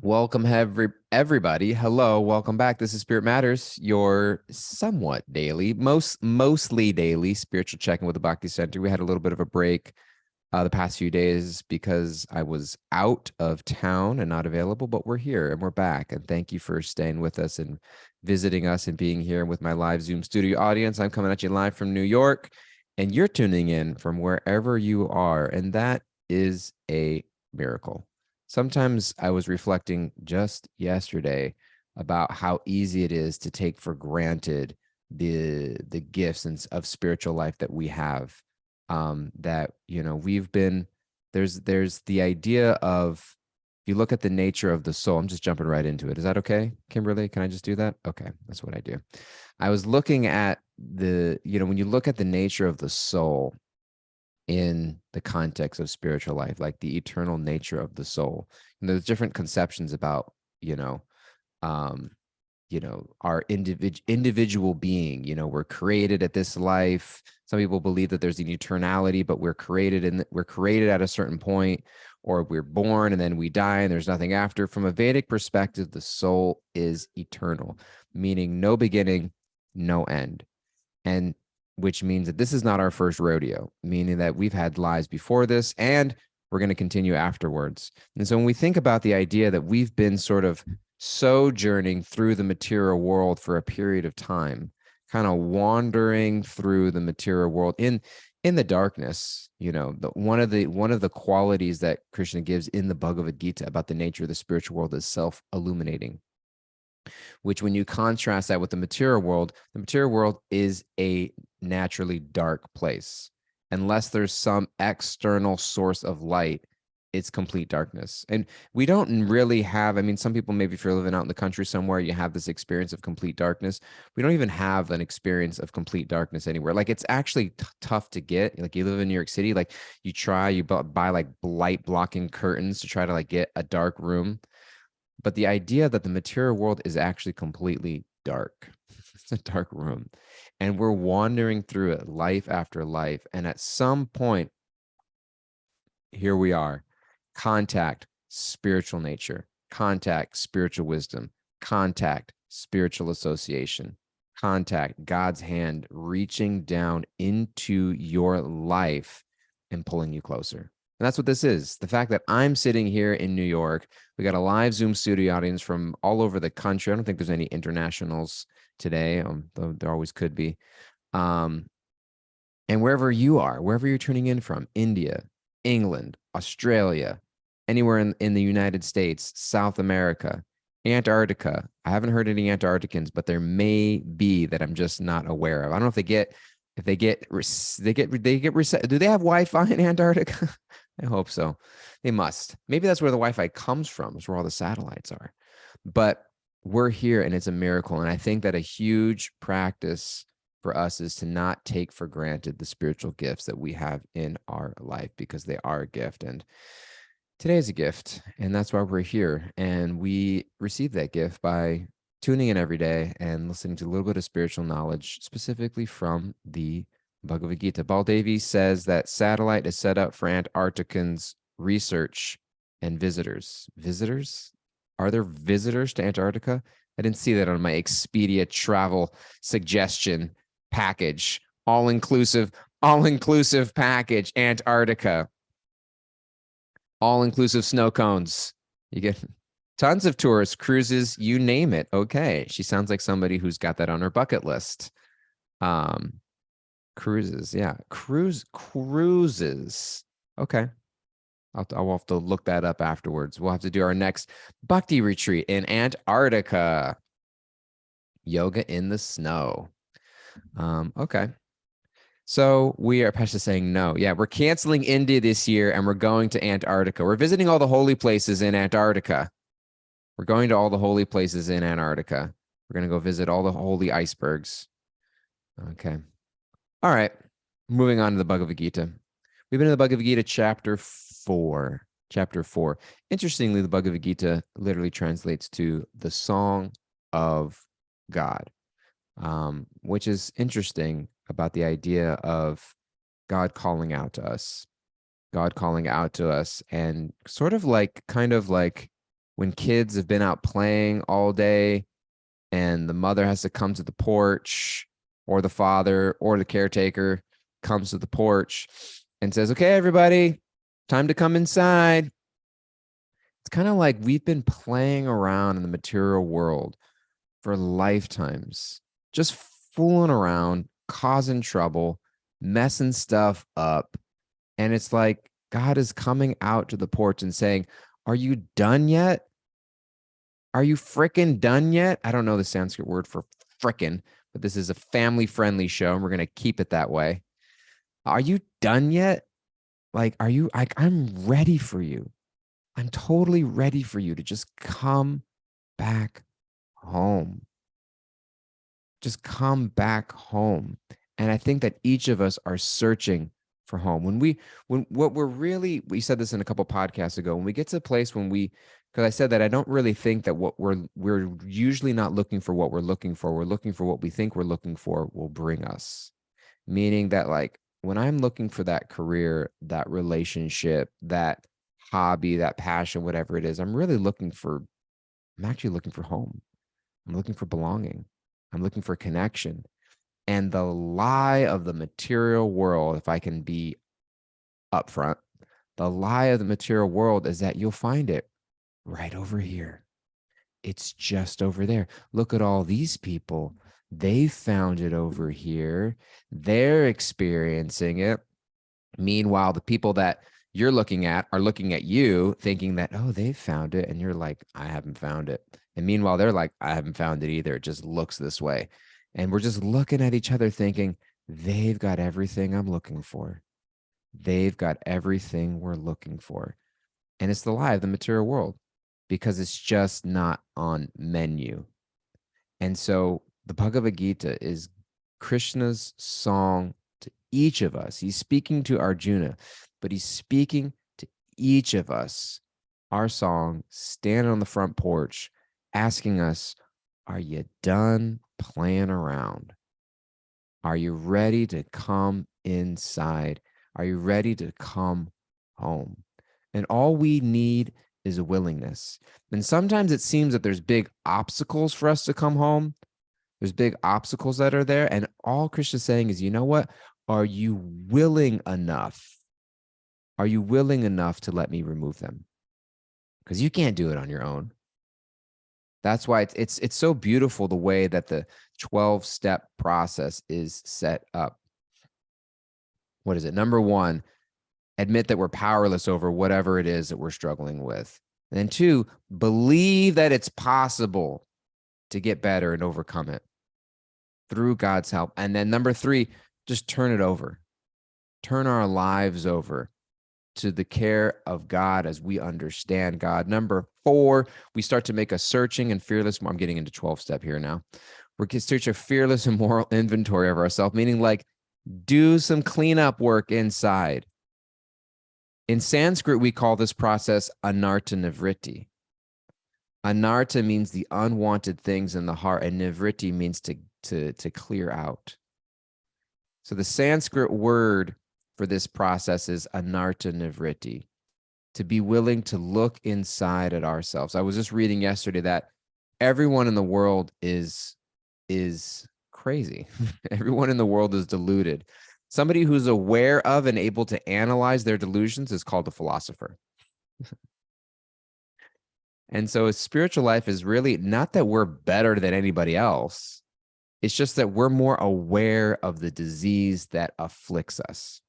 Welcome, everybody. Hello, welcome back. This is Spirit Matters, your somewhat daily, mostly daily spiritual check-in with the Bhakti Center. We had a little bit of a break the past few days because I was out of town and not available, but we're here and we're back. And thank you for staying with us and visiting us and being here with my live Zoom studio audience. I'm coming at you live from New York, and you're tuning in from wherever you are, and that is a miracle. Sometimes I was reflecting just yesterday about how easy it is to take for granted the gifts of spiritual life that we have. That we've been there's the idea of, if you look at the nature of the soul. I'm just jumping right into it. Is that okay, Kimberly? Can I just do that? Okay, that's what I do. I was looking at when you look at the nature of the soul in the context of spiritual life, like the eternal nature of the soul. And there's different conceptions about, um, our individual being. We're created at this life. Some people believe that there's an eternality, but we're created at a certain point, or we're born and then we die and there's nothing after. From a Vedic perspective, the soul is eternal, meaning no beginning, no end. And which means that this is not our first rodeo, meaning that we've had lives before this and we're going to continue afterwards. And so when we think about the idea that we've been sort of sojourning through the material world for a period of time, kind of wandering through the material world in the darkness, one of the qualities that Krishna gives in the Bhagavad Gita about the nature of the spiritual world is self-illuminating, which, when you contrast that with the material world is a naturally dark place. Unless there's some external source of light, it's complete darkness. And we don't really have, some people, maybe if you're living out in the country somewhere, you have this experience of complete darkness. We don't even have an experience of complete darkness anywhere. Like, it's actually tough to get. Like, you live in New York City, like you buy like light blocking curtains to try to like get a dark room. But the idea that the material world is actually completely dark, it's a dark room, and we're wandering through it life after life. And at some point, here we are, contact spiritual nature, contact spiritual wisdom, contact spiritual association, contact God's hand reaching down into your life and pulling you closer. And that's what this is. The fact that I'm sitting here in New York, we got a live Zoom studio audience from all over the country. I don't think there's any internationals today, though there always could be. And wherever you're tuning in from, India, England, Australia, anywhere in the United States, South America, Antarctica. I haven't heard any Antarcticans, but there may be that I'm just not aware of. I don't know if they get do they have Wi-Fi in Antarctica? I hope so. They must. Maybe that's where the Wi-Fi comes from. It's where all the satellites are. But we're here and it's a miracle. And I think that a huge practice for us is to not take for granted the spiritual gifts that we have in our life, because they are a gift. And today is a gift, and that's why we're here. And we receive that gift by tuning in every day and listening to a little bit of spiritual knowledge, specifically from the Bhagavad Gita. Baldevi says that satellite is set up for Antarcticans research and visitors. Visitors? Are there visitors to Antarctica? I didn't see that on my Expedia travel suggestion package. All-inclusive package, Antarctica. All-inclusive snow cones. You get tons of tourists, cruises, you name it. Okay. She sounds like somebody who's got that on her bucket list. Cruises. Yeah. Cruises. Okay. I'll have to look that up afterwards. We'll have to do our next Bhakti retreat in Antarctica. Yoga in the snow. Okay. So we are Pesha saying no. Yeah, we're canceling India this year and we're going to Antarctica. We're visiting all the holy places in Antarctica. We're going to all the holy places in Antarctica. We're going to go visit all the holy icebergs. Okay. All right. Moving on to the Bhagavad Gita. We've been in the Bhagavad Gita chapter 4. Chapter 4. Interestingly, the Bhagavad Gita literally translates to the song of God, which is interesting about the idea of God calling out to us. God calling out to us, and kind of like when kids have been out playing all day and the mother has to come to the porch, or the father or the caretaker comes to the porch and says, okay, everybody, time to come inside. It's kind of like we've been playing around in the material world for lifetimes, just fooling around, causing trouble, messing stuff up. And it's like God is coming out to the porch and saying, are you done yet? Are you frickin' done yet? I don't know the Sanskrit word for frickin', but this is a family-friendly show, and we're going to keep it that way. Are you done yet? Like, are you, I'm ready for you. I'm totally ready for you to just come back home. Just come back home. And I think that each of us are searching for home. When what we're really, we said this in a couple podcasts ago, when we get to a place when because I said that I don't really think that what we're usually not looking for what we're looking for. We're looking for what we think we're looking for will bring us. Meaning that, like, when I'm looking for that career, that relationship, that hobby, that passion, whatever it is, I'm actually looking for home. I'm looking for belonging. I'm looking for connection. And the lie of the material world, if I can be upfront, the lie of the material world is that you'll find it right over here. It's just over there. Look at all these people. They found it over here. They're experiencing it. Meanwhile, the people that you're looking at are looking at you thinking that, oh, they've found it. And you're like, I haven't found it. And meanwhile, they're like, I haven't found it either. It just looks this way. And we're just looking at each other thinking, they've got everything I'm looking for. They've got everything we're looking for. And it's the lie of the material world because it's just not on menu. And so the Bhagavad Gita is Krishna's song to each of us. He's speaking to Arjuna, but he's speaking to each of us. Our song, standing on the front porch, asking us, are you done playing around? Are you ready to come inside? Are you ready to come home? And all we need is a willingness. And sometimes it seems that there's big obstacles for us to come home. There's big obstacles that are there. And all Krishna's saying is, you know what? Are you willing enough? Are you willing enough to let me remove them? Because you can't do it on your own. That's why it's so beautiful the way that the 12-step process is set up. What is it? Number one, admit that we're powerless over whatever it is that we're struggling with. And then two, believe that it's possible to get better and overcome it through God's help. And then number three, just turn it over. Turn our lives over to the care of God as we understand God. Number four, we start to make a searching and fearless. I'm getting into 12-step here now. We're going to search a fearless and moral inventory of ourselves, meaning like do some cleanup work inside. In Sanskrit, we call this process anarta nivritti. Anarta means the unwanted things in the heart, and nivritti means to clear out. So the Sanskrit word for this process is anarta nivritti, to be willing to look inside at ourselves. I was just reading yesterday that everyone in the world is crazy. Everyone in the world is deluded. Somebody who's aware of and able to analyze their delusions is called a philosopher. And so a spiritual life is really not that we're better than anybody else. It's just that we're more aware of the disease that afflicts us.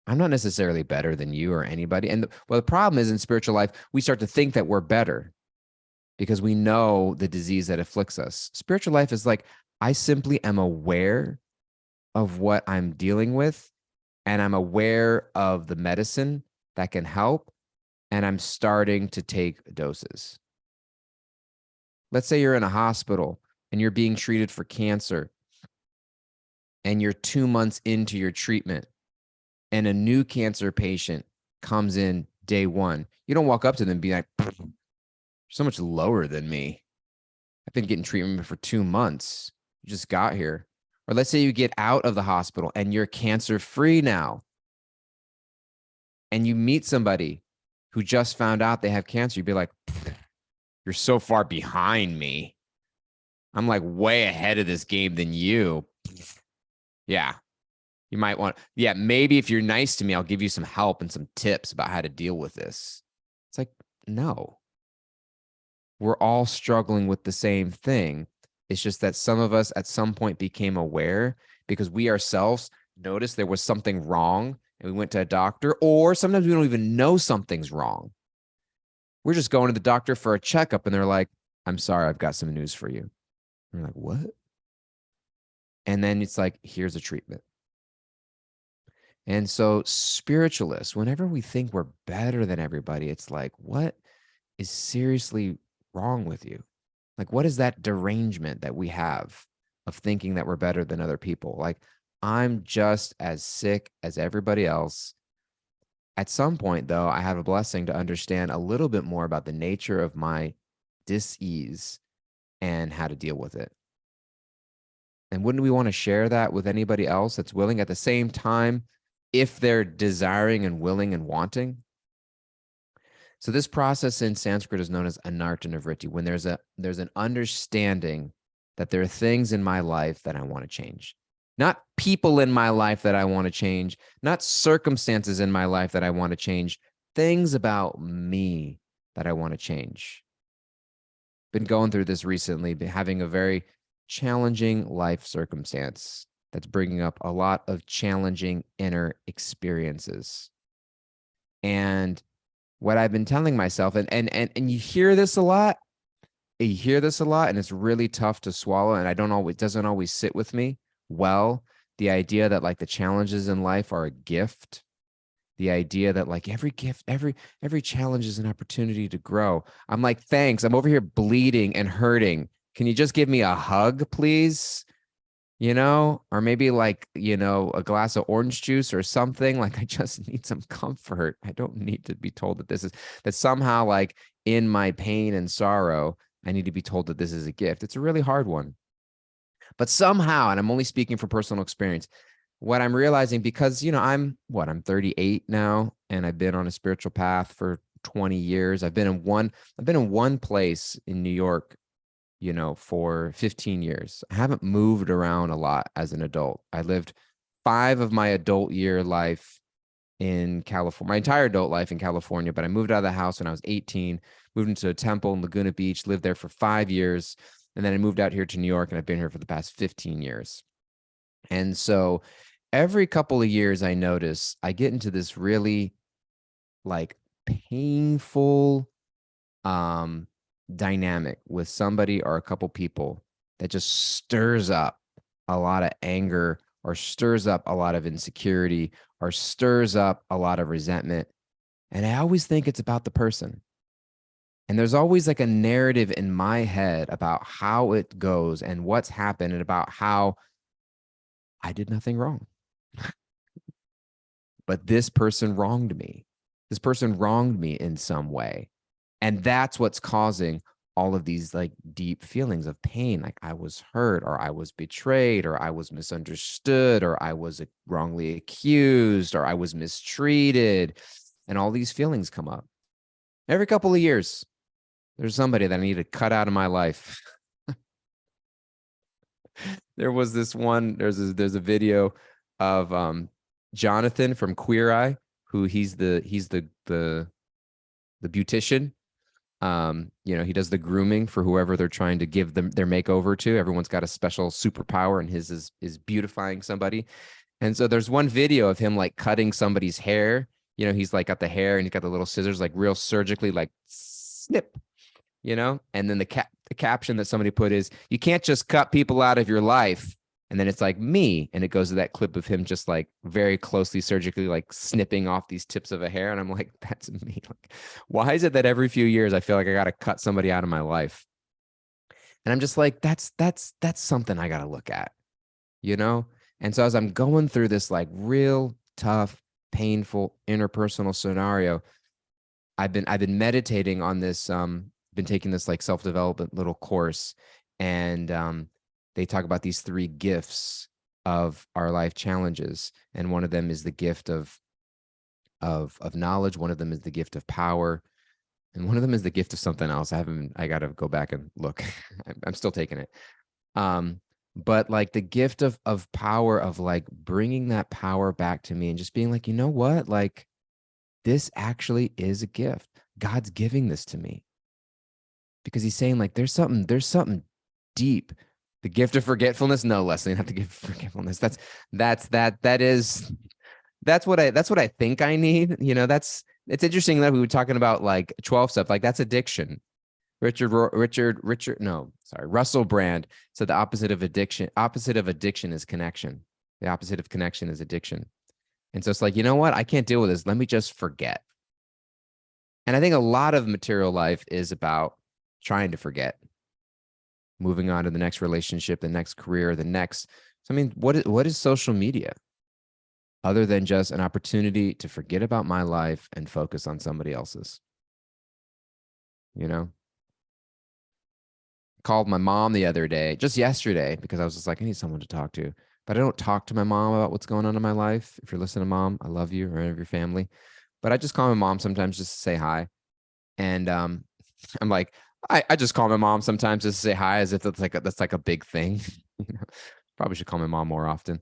I'm not necessarily better than you or anybody. And the problem is in spiritual life, we start to think that we're better because we know the disease that afflicts us. Spiritual life is like, I simply am aware of what I'm dealing with, and I'm aware of the medicine that can help, and I'm starting to take doses. Let's say you're in a hospital and you're being treated for cancer, and you're 2 months into your treatment, and a new cancer patient comes in day one. You don't walk up to them and be like, you're so much lower than me. I've been getting treatment for 2 months. You just got here. Or let's say you get out of the hospital and you're cancer-free now, and you meet somebody who just found out they have cancer, you'd be like, you're so far behind me. I'm like way ahead of this game than you. Yeah. You might want, yeah, maybe if you're nice to me, I'll give you some help and some tips about how to deal with this. It's like, no. We're all struggling with the same thing. It's just that some of us at some point became aware because we ourselves noticed there was something wrong and we went to a doctor, or sometimes we don't even know something's wrong. We're just going to the doctor for a checkup and they're like, I'm sorry, I've got some news for you. And we're like, what? And then it's like, here's a treatment. And so spiritualists, whenever we think we're better than everybody, it's like, what is seriously wrong with you? Like, what is that derangement that we have of thinking that we're better than other people? Like, I'm just as sick as everybody else. At some point, though, I have a blessing to understand a little bit more about the nature of my dis-ease and how to deal with it. And wouldn't we want to share that with anybody else that's willing at the same time, if they're desiring and willing and wanting? So this process in Sanskrit is known as anartanavritti, when there's an understanding that there are things in my life that I want to change. Not people in my life that I want to change, not circumstances in my life that I want to change, things about me that I want to change. Been going through this recently, been having a very challenging life circumstance that's bringing up a lot of challenging inner experiences. And what I've been telling myself, and you hear this a lot, and it's really tough to swallow, and it doesn't always sit with me well. The idea that like the challenges in life are a gift, the idea that like every gift, every challenge is an opportunity to grow. I'm like, thanks. I'm over here bleeding and hurting. Can you just give me a hug, please? Or maybe like, a glass of orange juice or something. Like, I just need some comfort. I don't need to be told that somehow, like, in my pain and sorrow, I need to be told that this is a gift. It's a really hard one. But somehow, and I'm only speaking from personal experience, what I'm realizing, because, I'm 38 now, and I've been on a spiritual path for 20 years. I've been in one place in New York for 15 years. I haven't moved around a lot as an adult. I lived 5 of my adult year life in California, my entire adult life in California, but I moved out of the house when I was 18, moved into a temple in Laguna Beach, lived there for 5 years. And then I moved out here to New York, and I've been here for the past 15 years. And so every couple of years, I notice I get into this really like painful, dynamic with somebody or a couple people that just stirs up a lot of anger, or stirs up a lot of insecurity, or stirs up a lot of resentment. And I always think it's about the person. And there's always like a narrative in my head about how it goes and what's happened, and about how I did nothing wrong. But this person wronged me. This person wronged me in some way. And that's what's causing all of these like deep feelings of pain. Like I was hurt, or I was betrayed, or I was misunderstood, or I was wrongly accused, or I was mistreated. And all these feelings come up. Every couple of years, there's somebody that I need to cut out of my life. There was this one, there's a video of Jonathan from Queer Eye, who he's the beautician. He does the grooming for whoever they're trying to give them their makeover to. Everyone's got a special superpower, and his is beautifying somebody. And so there's one video of him like cutting somebody's hair. He's like got the hair, and he's got the little scissors, like real surgically, like snip, and then the caption that somebody put is, you can't just cut people out of your life. And then it's like me, and it goes to that clip of him just like very closely surgically like snipping off these tips of a hair. And I'm like, that's me. Like, why is it that every few years I feel like I got to cut somebody out of my life? And I'm just like, that's something I got to look at, And so as I'm going through this like real tough, painful interpersonal scenario, I've been meditating on this, been taking this like self-development little course, and they talk about these 3 gifts of our life challenges. And one of them is the gift of of knowledge. One of them is the gift of power, and one of them is the gift of something else. I got to go back and look. I'm still taking it. But like the gift of power, of like bringing that power back to me and just being like, you know what? Like, this actually is a gift. God's giving this to me because he's saying like, there's something deep. The gift of forgetfulness. No, Leslie, not the gift of forgetfulness. That's what I think I need. It's interesting that we were talking about like 12 stuff. Like, that's addiction. Russell Brand said the opposite of addiction is connection. The opposite of connection is addiction. And so it's like, you know what? I can't deal with this. Let me just forget. And I think a lot of material life is about trying to forget, moving on to the next relationship, the next career, what is social media other than just an opportunity to forget about my life and focus on somebody else's? Called my mom the other day, just yesterday, because I was just like, I need someone to talk to. But I don't talk to my mom about what's going on in my life. If you're listening, Mom, I love you, or any of your family. But I just call my mom sometimes just to say hi. And I'm like, I just call my mom sometimes just to say hi, as if that's like a big thing. Probably should call my mom more often.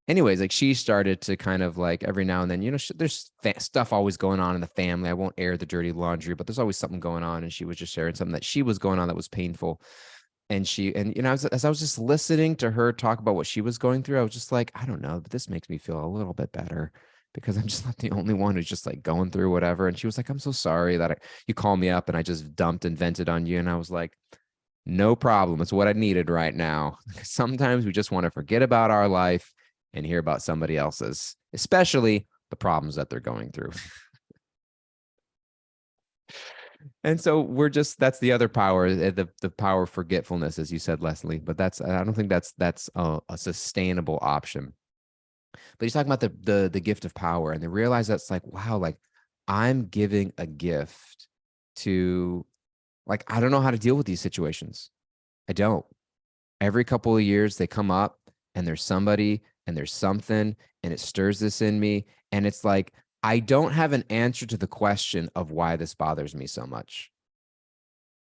Anyways, like, she started to kind of like every now and then, there's stuff always going on in the family. I won't air the dirty laundry, but there's always something going on. And she was just sharing something that she was going on that was painful. And as I was just listening to her talk about what she was going through, I was just like, I don't know, but this makes me feel a little bit better because I'm just not the only one who's just like going through whatever. And she was like, I'm so sorry that you called me up and I just dumped and vented on you. And I was like, no problem. It's what I needed right now. Sometimes we just want to forget about our life and hear about somebody else's, especially the problems that they're going through. And so that's the other power, the power of forgetfulness, as you said, Leslie. But I don't think that's a sustainable option. But he's talking about the gift of power, and they realize that's like, wow, like, I'm giving a gift to, like, I don't know how to deal with these situations. I don't. Every couple of years they come up, and there's somebody and there's something, and it stirs this in me. And it's like, I don't have an answer to the question of why this bothers me so much.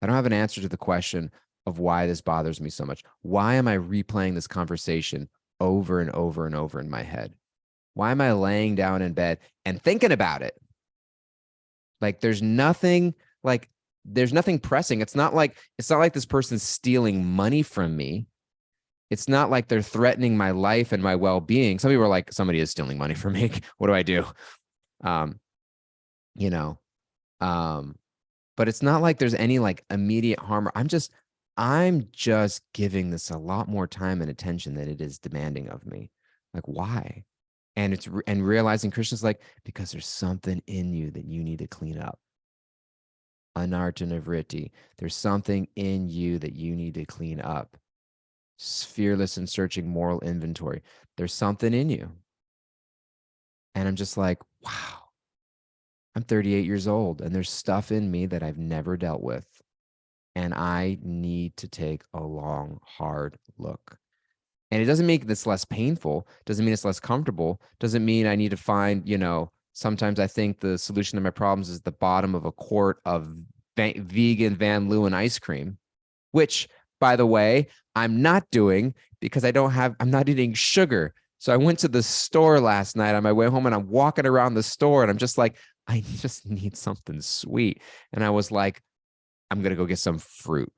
I don't have an answer to the question of why this bothers me so much. Why am I replaying this conversation over and over and over in my head? Why am I laying down in bed and thinking about it? Like, there's nothing pressing. It's not like this person's stealing money from me. It's not like they're threatening my life and my well-being. Some people are like, somebody is stealing money from me. What do I do? But it's not like there's any like immediate harm. I'm just giving this a lot more time and attention than it is demanding of me. Like, why? And realizing Krishna's like, because there's something in you that you need to clean up. Anartana vritti. There's something in you that you need to clean up. Fearless and searching moral inventory. There's something in you. And I'm just like, wow. I'm 38 years old, and there's stuff in me that I've never dealt with. And I need to take a long, hard look. And it doesn't make this less painful, doesn't mean it's less comfortable, doesn't mean I need to find, sometimes I think the solution to my problems is the bottom of a quart of vegan Van Leeuwen ice cream, which, by the way, I'm not doing because I'm not eating sugar. So I went to the store last night on my way home, and I'm walking around the store, and I'm just like, I just need something sweet. And I was like, I'm going to go get some fruit.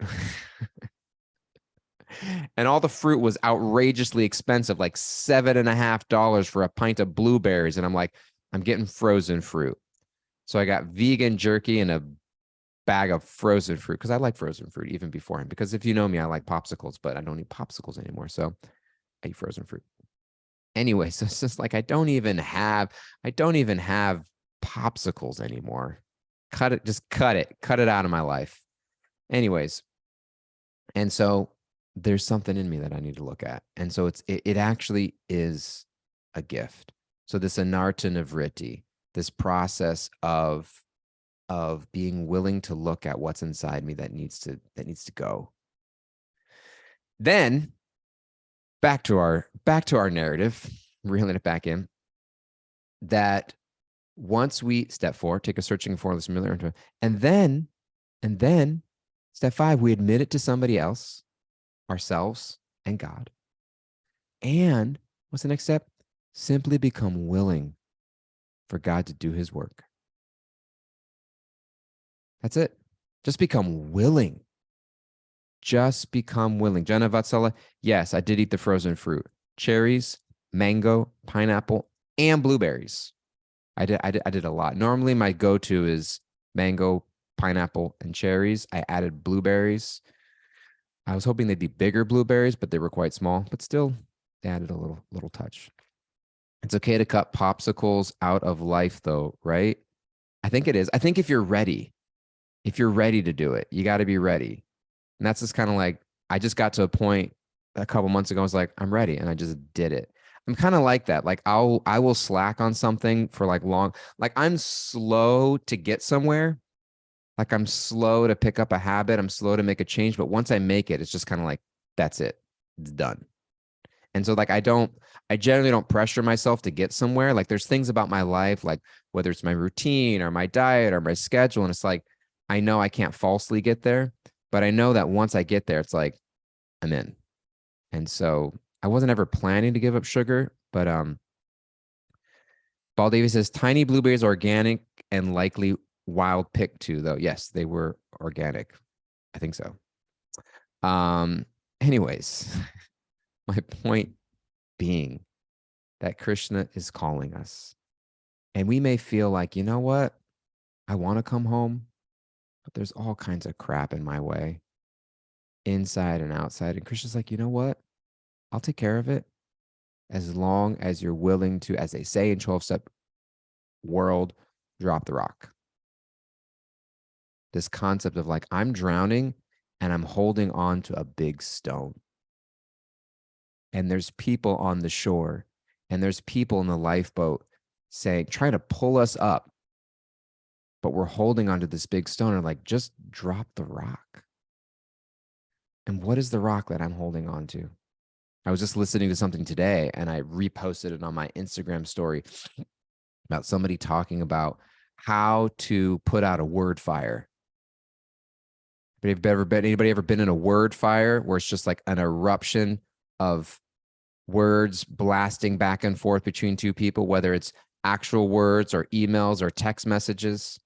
And all the fruit was outrageously expensive, like $7.50 for a pint of blueberries. And I'm like, I'm getting frozen fruit. So I got vegan jerky and a bag of frozen fruit, because I like frozen fruit even beforehand. Because if you know me, I like popsicles, but I don't eat popsicles anymore. So I eat frozen fruit. Anyway, so it's just like, I don't even have popsicles anymore. Cut it out of my life. Anyways, and so there's something in me that I need to look at. And so it actually is a gift. So this anartana vritti, this process of being willing to look at what's inside me that needs to go. Then back to our narrative, reeling it back in, that Once we, step 4, take a searching for the similar, and then step 5, we admit it to somebody else, ourselves and God. And what's the next step? Simply become willing for God to do his work. That's it. Just become willing. Just become willing. Jenna Vatsala, yes, I did eat the frozen fruit. Cherries, mango, pineapple, and blueberries. I did a lot. Normally my go-to is mango, pineapple, and cherries. I added blueberries. I was hoping they'd be bigger blueberries, but they were quite small, but still they added a little touch. It's okay to cut popsicles out of life though, right? I think it is. I think if you're ready to do it, you got to be ready. And that's just kind of like, I just got to a point a couple months ago. I was like, I'm ready. And I just did it. I'm kind of like that. Like I will slack on something for like long, like I'm slow to get somewhere. Like I'm slow to pick up a habit. I'm slow to make a change. But once I make it, it's just kind of like, that's it. It's done. And so like, I generally don't pressure myself to get somewhere. Like there's things about my life, like whether it's my routine or my diet or my schedule. And it's like, I know I can't falsely get there, but I know that once I get there, it's like, I'm in. And so I wasn't ever planning to give up sugar, but Paul Davies says tiny blueberries are organic and likely wild picked too, though. Yes, they were organic. I think so. Anyways, my point being that Krishna is calling us. And we may feel like, you know what? I want to come home, but there's all kinds of crap in my way, inside and outside. And Krishna's like, you know what? I'll take care of it as long as you're willing to, as they say in 12-step world, drop the rock. This concept of like, I'm drowning and I'm holding on to a big stone. And there's people on the shore and there's people in the lifeboat saying, trying to pull us up, but we're holding onto this big stone and like, just drop the rock. And what is the rock that I'm holding on to? I was just listening to something today and I reposted it on my Instagram story about somebody talking about how to put out a word fire. But anybody ever been in a word fire where it's just like an eruption of words blasting back and forth between two people, whether it's actual words or emails or text messages?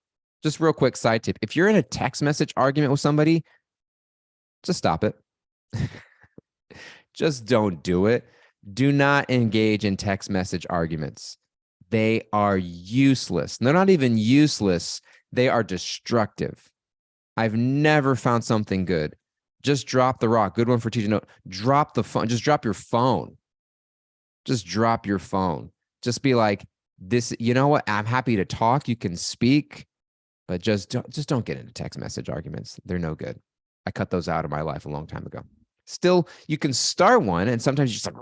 Just real quick side tip. If you're in a text message argument with somebody, just stop it. Just don't do it. Do not engage in text message arguments. They are useless. They're not even useless. They are destructive. I've never found something good. Just drop the rock. Good one for teaching note. Drop the phone. Just drop your phone. Just drop your phone. Just be like, this, you know what? I'm happy to talk. You can speak, but just don't get into text message arguments. They're no good. I cut those out of my life a long time ago. Still, you can start one, and sometimes you're just like,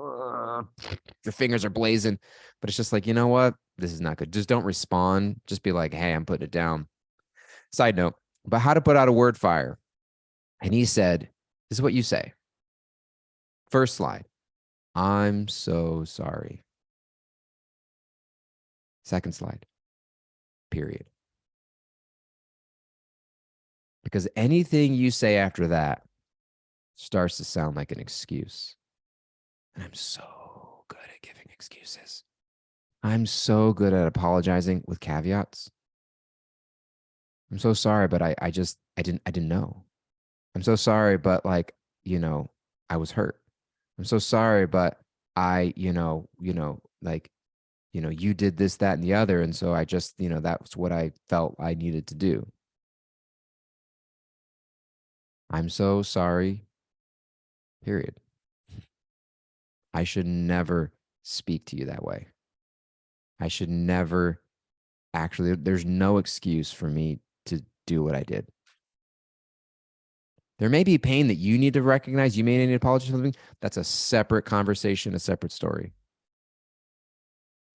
your fingers are blazing, but it's just like, you know what? This is not good. Just don't respond. Just be like, hey, I'm putting it down. Side note, but how to put out a word fire. And he said, this is what you say. First slide. I'm so sorry. Second slide. Period. Because anything you say after that starts to sound like an excuse. And I'm so good at giving excuses. I'm so good at apologizing with caveats. I'm so sorry, but I didn't know. I'm so sorry, but like, I was hurt. I'm so sorry, but I, like, you did this, that, and the other. And so I just, that's what I felt I needed to do. I'm so sorry, period. I should never speak to you that way. I should never actually, there's no excuse for me to do what I did. There may be pain that you need to recognize. You may need to apologize for something. That's a separate conversation, a separate story.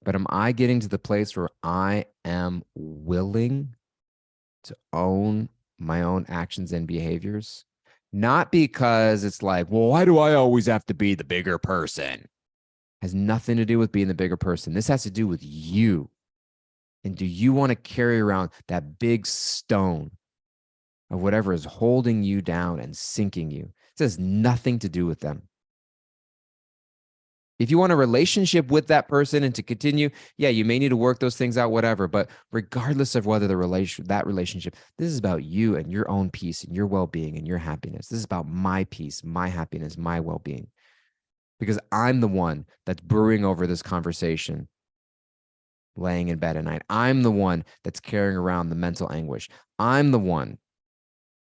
But am I getting to the place where I am willing to own my own actions and behaviors? Not because it's like, well, why do I always have to be the bigger person? It has nothing to do with being the bigger person. This has to do with you. And do you want to carry around that big stone of whatever is holding you down and sinking you? It has nothing to do with them. If you want a relationship with that person and to continue, yeah, you may need to work those things out, whatever. But regardless of whether that relationship, this is about you and your own peace and your well-being and your happiness. This is about my peace, my happiness, my well-being. Because I'm the one that's brewing over this conversation, laying in bed at night. I'm the one that's carrying around the mental anguish. I'm the one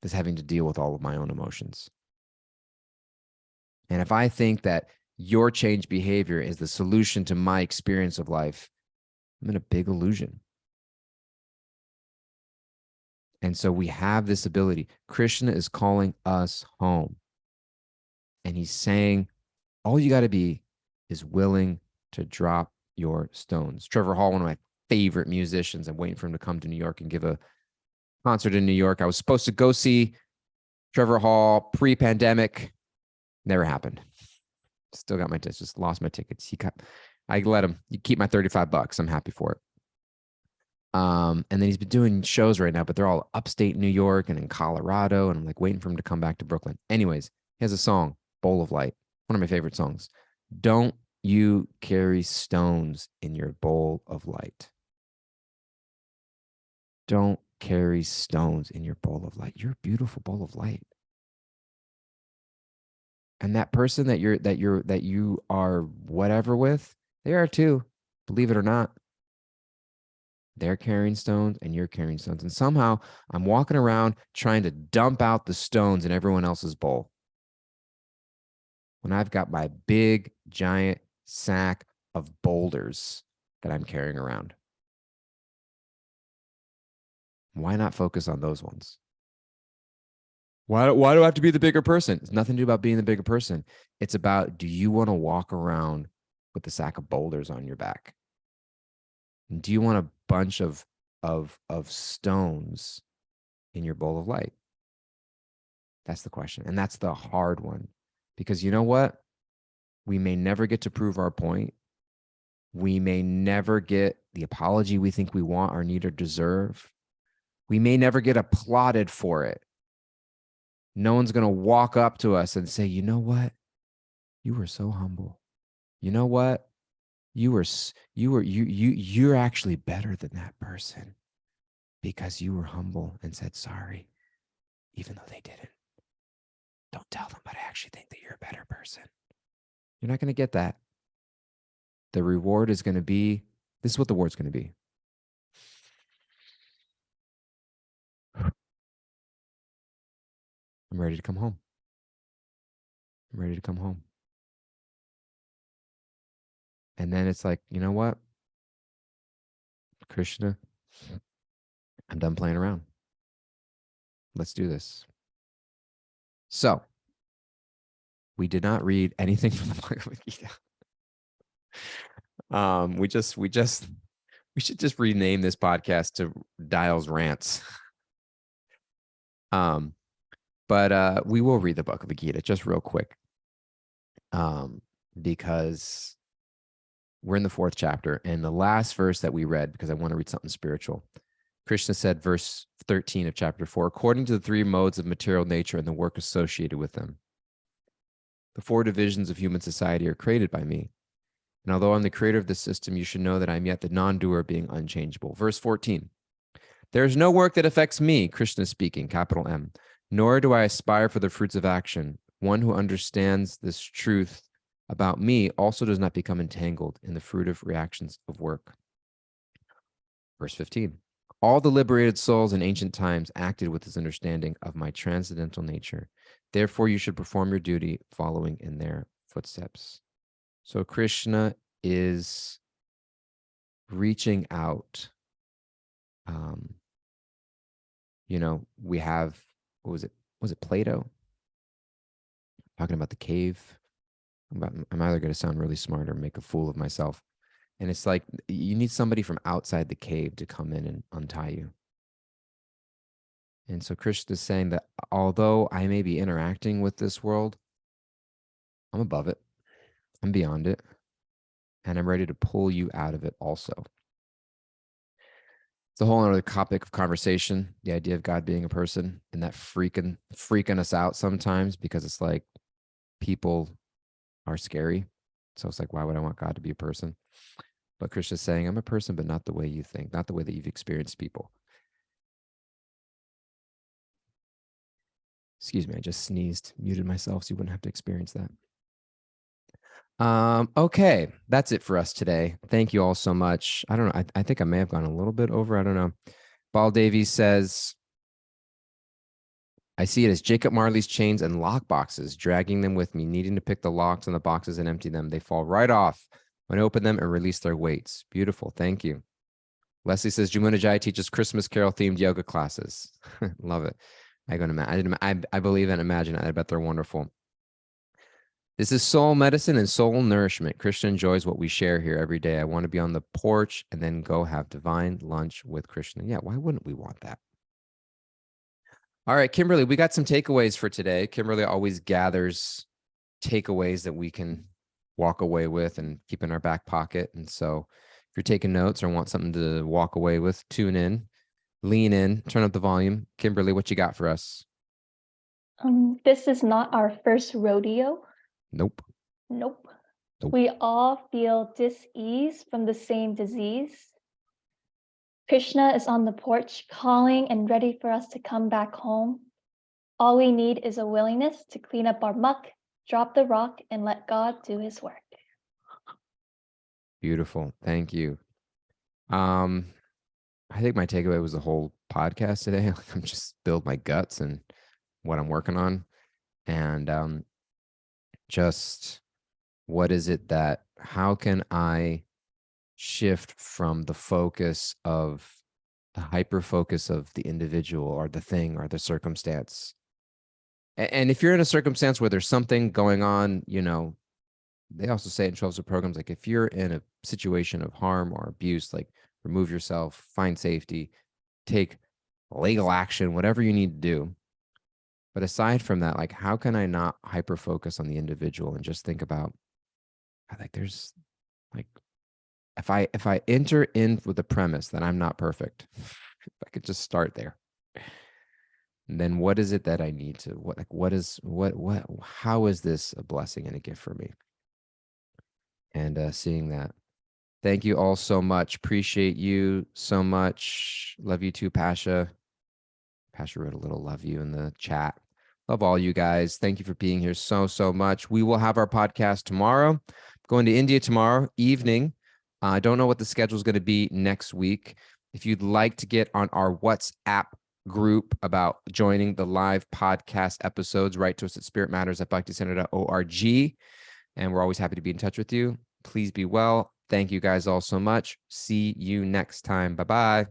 that's having to deal with all of my own emotions. And if I think that your changed behavior is the solution to my experience of life, I'm in a big illusion. And so we have this ability. Krishna is calling us home. And he's saying, all you got to be is willing to drop your stones. Trevor Hall, one of my favorite musicians, I'm waiting for him to come to New York and give a concert in New York. I was supposed to go see Trevor Hall pre-pandemic. Never happened. Still got my tickets, just lost my tickets. I let him, you keep my $35. I'm happy for it. And then he's been doing shows right now, but they're all upstate New York and in Colorado. And I'm like waiting for him to come back to Brooklyn. Anyways, he has a song, Bowl of Light, one of my favorite songs. Don't you carry stones in your bowl of light. Don't carry stones in your bowl of light. You're a beautiful bowl of light. And that person that you are whatever with, they are too, believe it or not. They're carrying stones and you're carrying stones. And somehow I'm walking around trying to dump out the stones in everyone else's bowl, when I've got my big, giant sack of boulders that I'm carrying around. Why not focus on those ones? Why do I have to be the bigger person? It's nothing to do about being the bigger person. It's about, do you want to walk around with the sack of boulders on your back? And do you want a bunch of stones in your bowl of light? That's the question. And that's the hard one. Because you know what? We may never get to prove our point. We may never get the apology we think we want or need or deserve. We may never get applauded for it. No one's going to walk up to us and say, you know what? You were so humble. You know what? You're actually better than that person because you were humble and said sorry, even though they didn't. Don't tell them, but I actually think that you're a better person. You're not going to get that. The reward is going to be, this is what the reward's going to be. I'm ready to come home. I'm ready to come home. And then it's like, you know what? Krishna, I'm done playing around. Let's do this. So, we did not read anything from the Bhagavad Gita. We should just rename this podcast to Dial's Rants. But we will read the Bhagavad Gita just real quick. Because we're in the 4th chapter, and the last verse that we read, because I want to read something spiritual. Krishna said, verse 13 of chapter 4, according to the 3 modes of material nature and the work associated with them, the 4 divisions of human society are created by me. And although I'm the creator of this system, you should know that I'm yet the non-doer, being unchangeable. Verse 14, there is no work that affects me, Krishna speaking, capital M, nor do I aspire for the fruits of action. One who understands this truth about me also does not become entangled in the fruitive reactions of work. Verse 15, all the liberated souls in ancient times acted with this understanding of my transcendental nature. Therefore, you should perform your duty following in their footsteps. So Krishna is reaching out. We have, what was it? Was it Plato? Talking about the cave. I'm either going to sound really smart or make a fool of myself. And it's like, you need somebody from outside the cave to come in and untie you. And so Krishna is saying that although I may be interacting with this world, I'm above it. I'm beyond it. And I'm ready to pull you out of it also. It's a whole other topic of conversation, the idea of God being a person, and that freaking us out sometimes, because it's like people are scary. So it's like, why would I want God to be a person? But Krishna's saying, I'm a person, but not the way you think, not the way that you've experienced people. Excuse me, I just sneezed, muted myself so you wouldn't have to experience that. Okay, that's it for us today. Thank you all so much. I don't know. I think I may have gone a little bit over. I don't know. Ball Davies says, I see it as Jacob Marley's chains and lock boxes, dragging them with me, needing to pick the locks on the boxes and empty them. They fall right off when I open them and release their weights. Beautiful. Thank you. Leslie says, Jamuna Jai teaches Christmas Carol themed yoga classes. Love it. I believe and imagine it. I bet they're wonderful. This is soul medicine and soul nourishment. Krishna enjoys what we share here every day. I want to be on the porch and then go have divine lunch with Krishna. Yeah, why wouldn't we want that? All right, Kimberly, we got some takeaways for today. Kimberly always gathers takeaways that we can walk away with and keep in our back pocket. And so if you're taking notes or want something to walk away with, tune in, lean in, turn up the volume. Kimberly, what you got for us? This is not our first rodeo. Nope. We all feel dis-ease from the same disease. Krishna is on the porch calling and ready for us to come back home. All we need is a willingness to clean up our muck, drop the rock, and let God do his work. Beautiful. Thank you. I think my takeaway was the whole podcast today. I'm just build my guts and what I'm working on. And just what is it that, how can I shift from the focus of the hyper focus of the individual or the thing or the circumstance? And if you're in a circumstance where there's something going on, you know, they also say in 12-step programs, like if you're in a situation of harm or abuse, like remove yourself, find safety, take legal action, whatever you need to do. But aside from that, like, how can I not hyper focus on the individual and just think about, like, there's like, if I enter in with the premise that I'm not perfect, if I could just start there, then what is it that I need to, how is this a blessing and a gift for me? And seeing that. Thank you all so much. Appreciate you so much. Love you too, Pasha. Pasha wrote a little love you in the chat. Love all you guys. Thank you for being here so much. We will have our podcast tomorrow. Going to India tomorrow evening. I don't know what the schedule is going to be next week. If you'd like to get on our WhatsApp group about joining the live podcast episodes, write to us at spiritmatters@bhakticenter.org. And we're always happy to be in touch with you. Please be well. Thank you guys all so much. See you next time. Bye-bye.